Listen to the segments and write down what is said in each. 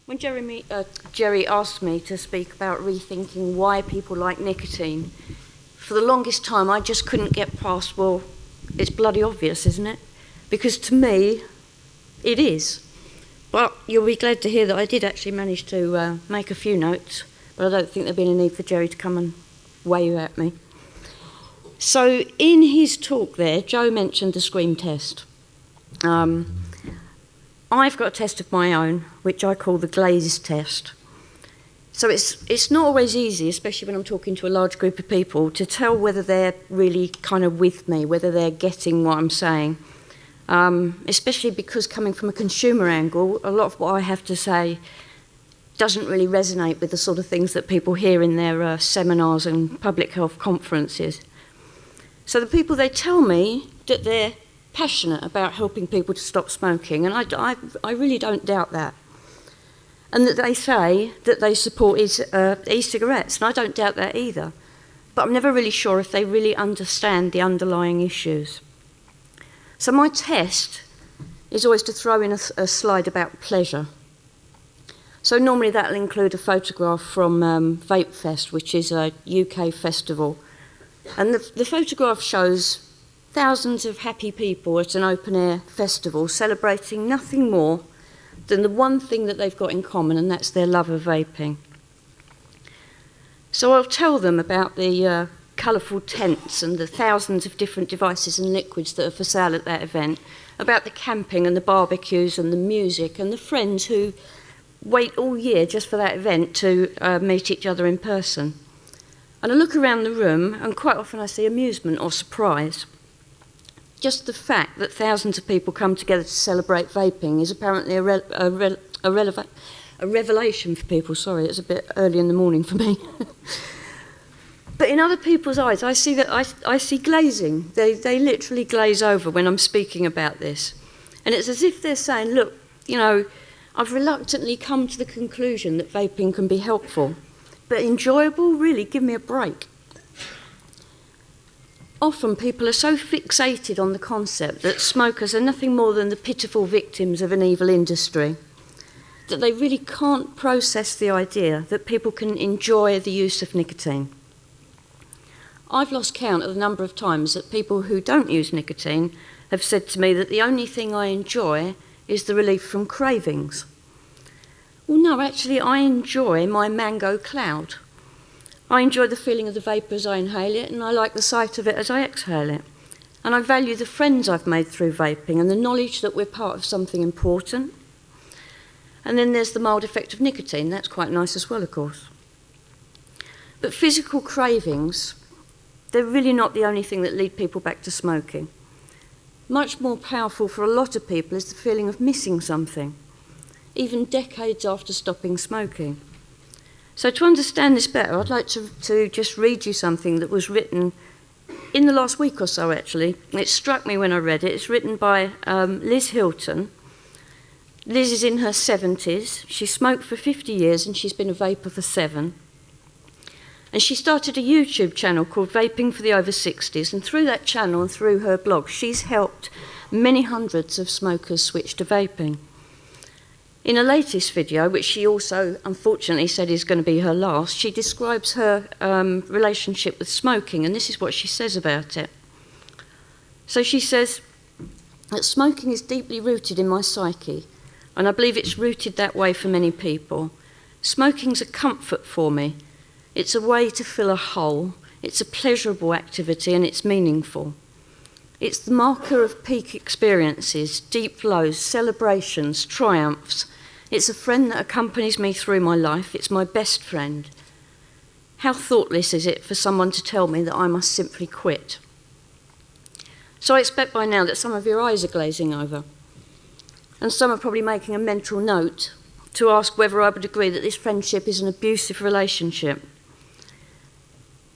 When Jerry asked me to speak about rethinking why people like nicotine, for the longest time I just couldn't get past, well, it's bloody obvious, isn't it? Because to me, it is. But you'll be glad to hear that I did actually manage to make a few notes, but I don't think there'll be any need for Jerry to come and wave at me. So in his talk there, Joe mentioned the scream test. I've got a test of my own, which I call the glaze test. So it's not always easy, especially when I'm talking to a large group of people, to tell whether they're really kind of with me, whether they're getting what I'm saying. Especially because coming from a consumer angle, a lot of what I have to say doesn't really resonate with the sort of things that people hear in their seminars and public health conferences. So the people, they tell me that they're passionate about helping people to stop smoking, and I really don't doubt that. And that they say that they support e-cigarettes, and I don't doubt that either. But I'm never really sure if they really understand the underlying issues. So my test is always to throw in a slide about pleasure. So normally that'll include a photograph from Vape Fest, which is a UK festival. And the photograph shows thousands of happy people at an open-air festival celebrating nothing more than the one thing that they've got in common, and that's their love of vaping. So I'll tell them about the colourful tents and the thousands of different devices and liquids that are for sale at that event, about the camping and the barbecues and the music and the friends who wait all year just for that event to meet each other in person. And I look around the room, and quite often I see amusement or surprise. Just the fact that thousands of people come together to celebrate vaping is apparently a revelation for people. Sorry, it's a bit early in the morning for me. But in other people's eyes, I see glazing. They literally glaze over when I'm speaking about this. And it's as if they're saying, look, you know, I've reluctantly come to the conclusion that vaping can be helpful, but enjoyable, really, give me a break. Often people are so fixated on the concept that smokers are nothing more than the pitiful victims of an evil industry, that they really can't process the idea that people can enjoy the use of nicotine. I've lost count of the number of times that people who don't use nicotine have said to me that the only thing I enjoy is the relief from cravings. Well, no, actually, I enjoy my mango cloud. I enjoy the feeling of the vapour as I inhale it, and I like the sight of it as I exhale it. And I value the friends I've made through vaping and the knowledge that we're part of something important. And then there's the mild effect of nicotine. That's quite nice as well, of course. But physical cravings, they're really not the only thing that lead people back to smoking. Much more powerful for a lot of people is the feeling of missing something, even decades after stopping smoking. So to understand this better, I'd like to just read you something that was written in the last week or so, actually. It struck me when I read it. It's written by Liz Hilton. Liz is in her 70s. She smoked for 50 years and she's been a vapor for 7. And she started a YouTube channel called Vaping for the Over 60s, and through that channel and through her blog, she's helped many hundreds of smokers switch to vaping. In her latest video, which she also unfortunately said is going to be her last, she describes her relationship with smoking, and this is what she says about it. So she says that smoking is deeply rooted in my psyche, and I believe it's rooted that way for many people. Smoking's a comfort for me. It's a way to fill a hole. It's a pleasurable activity, and it's meaningful. It's the marker of peak experiences, deep lows, celebrations, triumphs. It's a friend that accompanies me through my life. It's my best friend. How thoughtless is it for someone to tell me that I must simply quit? So I expect by now that some of your eyes are glazing over, and some are probably making a mental note to ask whether I would agree that this friendship is an abusive relationship.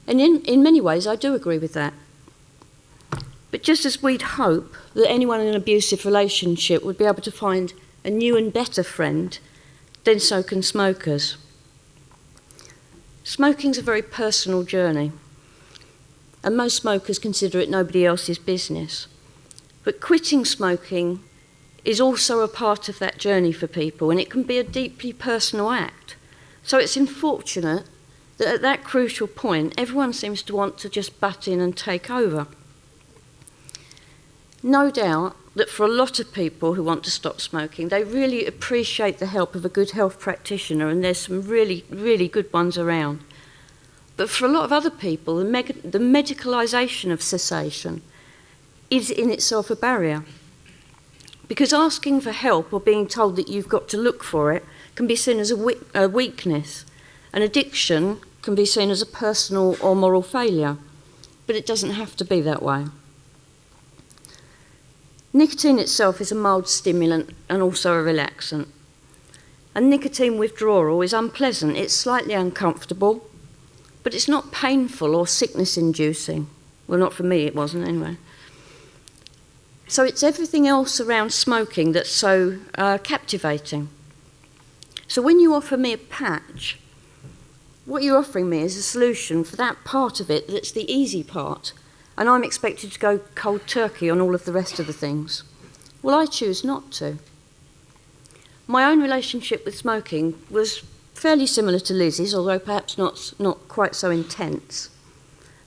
And in many ways, I do agree with that. But just as we'd hope that anyone in an abusive relationship would be able to find a new and better friend, then so can smokers. Smoking's a very personal journey, and most smokers consider it nobody else's business. But quitting smoking is also a part of that journey for people, and it can be a deeply personal act. So it's unfortunate that at that crucial point, everyone seems to want to just butt in and take over. No doubt that for a lot of people who want to stop smoking, they really appreciate the help of a good health practitioner, and there's some really, really good ones around. But for a lot of other people, the medicalisation of cessation is in itself a barrier. Because asking for help or being told that you've got to look for it can be seen as a weakness. An addiction can be seen as a personal or moral failure. But it doesn't have to be that way. Nicotine itself is a mild stimulant and also a relaxant. And nicotine withdrawal is unpleasant. It's slightly uncomfortable, but it's not painful or sickness-inducing. Well, not for me, it wasn't anyway. So it's everything else around smoking that's so captivating. So when you offer me a patch, what you're offering me is a solution for that part of it that's the easy part, and I'm expected to go cold turkey on all of the rest of the things. Well, I choose not to. My own relationship with smoking was fairly similar to Lizzie's, although perhaps not quite so intense.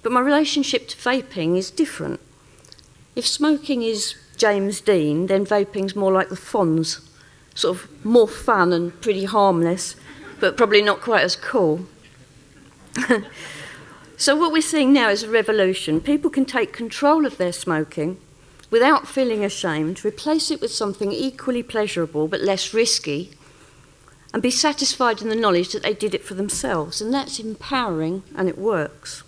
But my relationship to vaping is different. If smoking is James Dean, then vaping's more like the Fonz, sort of more fun and pretty harmless, but probably not quite as cool. So what we're seeing now is a revolution. People can take control of their smoking without feeling ashamed, replace it with something equally pleasurable but less risky, and be satisfied in the knowledge that they did it for themselves. And that's empowering, and it works.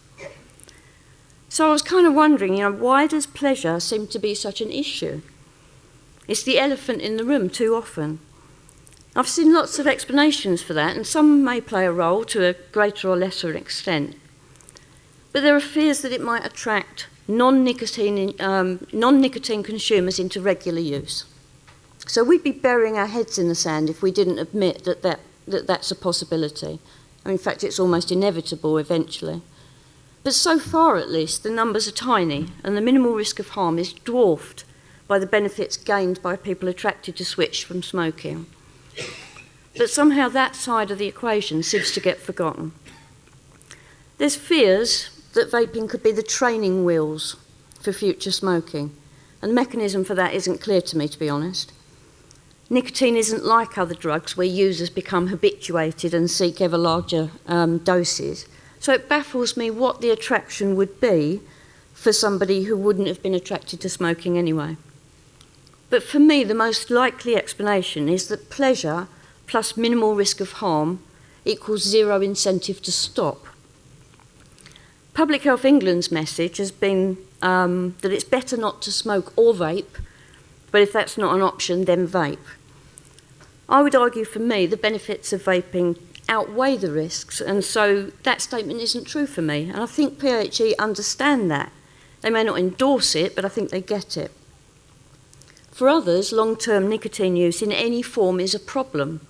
So I was kind of wondering, why does pleasure seem to be such an issue? It's the elephant in the room too often. I've seen lots of explanations for that, and some may play a role to a greater or lesser extent. But there are fears that it might attract non-nicotine consumers into regular use. So we'd be burying our heads in the sand if we didn't admit that that's a possibility. In fact, it's almost inevitable eventually. But so far, at least, the numbers are tiny, and the minimal risk of harm is dwarfed by the benefits gained by people attracted to switch from smoking. But somehow that side of the equation seems to get forgotten. There's fears that vaping could be the training wheels for future smoking, and the mechanism for that isn't clear to me, to be honest. Nicotine isn't like other drugs where users become habituated and seek ever larger doses. So it baffles me what the attraction would be for somebody who wouldn't have been attracted to smoking anyway. But for me, the most likely explanation is that pleasure plus minimal risk of harm equals zero incentive to stop. Public Health England's message has been that it's better not to smoke or vape, but if that's not an option, then vape. I would argue for me the benefits of vaping outweigh the risks, and so that statement isn't true for me. And I think PHE understand that. They may not endorse it, but I think they get it. For others, long-term nicotine use in any form is a problem.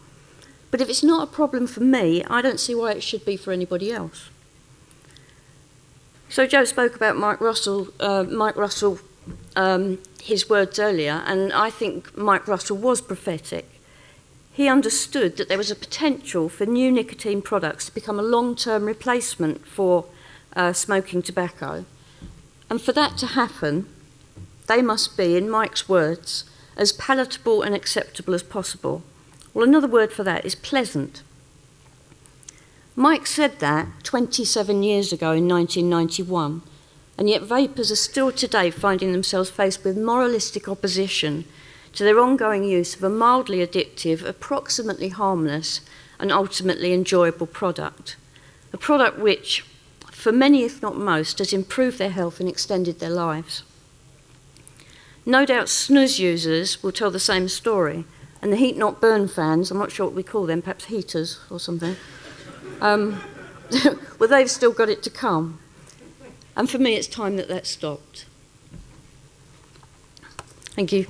But if it's not a problem for me, I don't see why it should be for anybody else. So Joe spoke about Mike Russell, his words earlier, and I think Mike Russell was prophetic. He understood that there was a potential for new nicotine products to become a long-term replacement for smoking tobacco. And for that to happen, they must be, in Mike's words, as palatable and acceptable as possible. Well, another word for that is pleasant. Mike said that 27 years ago in 1991, and yet vapers are still today finding themselves faced with moralistic opposition to their ongoing use of a mildly addictive, approximately harmless, and ultimately enjoyable product. A product which, for many if not most, has improved their health and extended their lives. No doubt snus users will tell the same story, and the heat not burn fans, I'm not sure what we call them, perhaps heaters or something, well, they've still got it to come. And for me, it's time that stopped. Thank you.